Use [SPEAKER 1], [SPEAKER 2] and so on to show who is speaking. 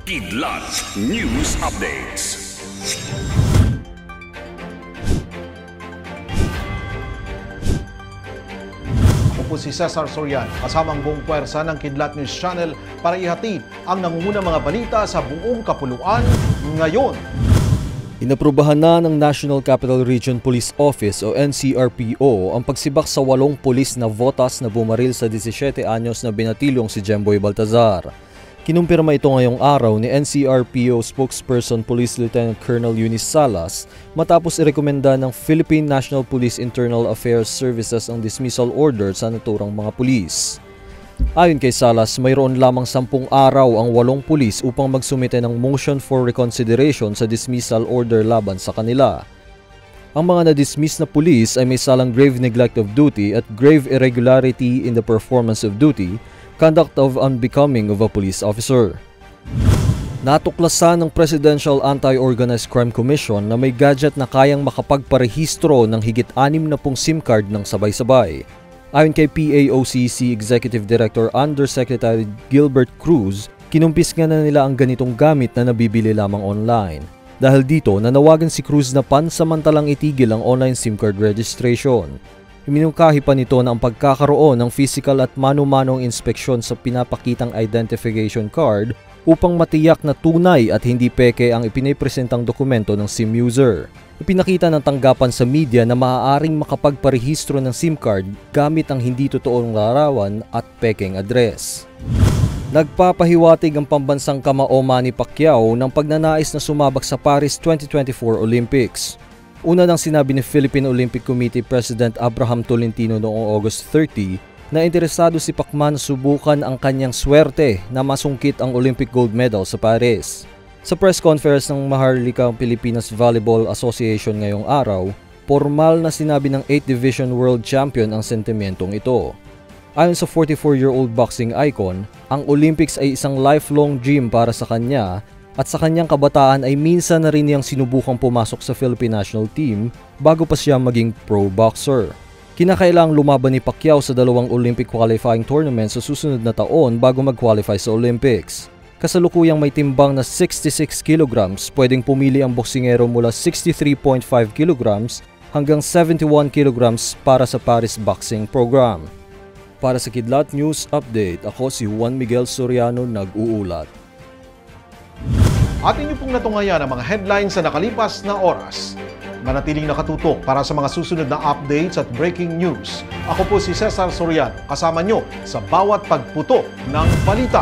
[SPEAKER 1] Kidlat News Updates.
[SPEAKER 2] Ako po si Cesar Soriano, kasama ang buong puwersa ng Kidlat News Channel para ihatid ang nangungunang mga balita sa buong kapuluan ngayon.
[SPEAKER 3] Inaprubahan na ng National Capital Region Police Office o NCRPO ang pagsibak sa 8 pulis na votas na bumaril sa 17 anyos na binatilong si Jemboy Baltazar. Kinumpirma ito ngayong araw ni NCRPO spokesperson Police Lieutenant Colonel Eunice Salas matapos irekomenda ng Philippine National Police Internal Affairs Services ang dismissal order sa naturang mga pulis. Ayon kay Salas, mayroon lamang 10 araw ang 8 pulis upang magsumite ng motion for reconsideration sa dismissal order laban sa kanila. Ang mga na-dismiss na pulis ay may salang grave neglect of duty at grave irregularity in the performance of duty, conduct of unbecoming of a police officer. Natuklasan ng Presidential Anti-Organized Crime Commission na may gadget na kayang makapagparehistro ng higit 60 SIM card ng sabay-sabay. Ayon kay PAOCC Executive Director Undersecretary Gilbert Cruz, kinumpiska na nila ang ganitong gamit na nabibili lamang online. Dahil dito, nanawagan si Cruz na pansamantalang itigil ang online SIM card registration. Iminungkahi pa nito na ang pagkakaroon ng physical at mano-manong inspeksyon sa pinapakitang identification card upang matiyak na tunay at hindi peke ang ipinipresentang dokumento ng SIM user. Ipinakita ng tanggapan sa media na maaaring makapagparehistro ng SIM card gamit ang hindi totoong larawan at pekeng address. Nagpapahiwatig ang pambansang kamao Manny Pacquiao ng pagnanais na sumabak sa Paris 2024 Olympics. Una nang sinabi ni Philippine Olympic Committee President Abraham Tolentino noong August 30 na interesado si Pacman subukan ang kanyang swerte na masungkit ang Olympic gold medal sa Paris. Sa press conference ng Maharlikang Pilipinas Volleyball Association ngayong araw, formal na sinabi ng 8th Division World Champion ang sentimentong ito. Ayon sa 44-year-old boxing icon, ang Olympics ay isang lifelong dream para sa kanya at sa kanyang kabataan ay minsan na rin niyang sinubukang pumasok sa Philippine National Team bago pa siya maging pro boxer. Kinakailangang lumaban ni Pacquiao sa 2 Olympic qualifying tournaments sa susunod na taon bago mag-qualify sa Olympics. Kasalukuyang may timbang na 66 kilograms, pwedeng pumili ang boksingero mula 63.5 kilograms hanggang 71 kilograms para sa Paris Boxing Program. Para sa Kidlat News Update, ako si Juan Miguel Soriano nag-uulat.
[SPEAKER 2] At inyo pong natungayan ang mga headlines sa nakalipas na oras. Manatiling nakatutok para sa mga susunod na updates at breaking news. Ako po si Cesar Soriano, kasama nyo sa bawat pagputok ng balita.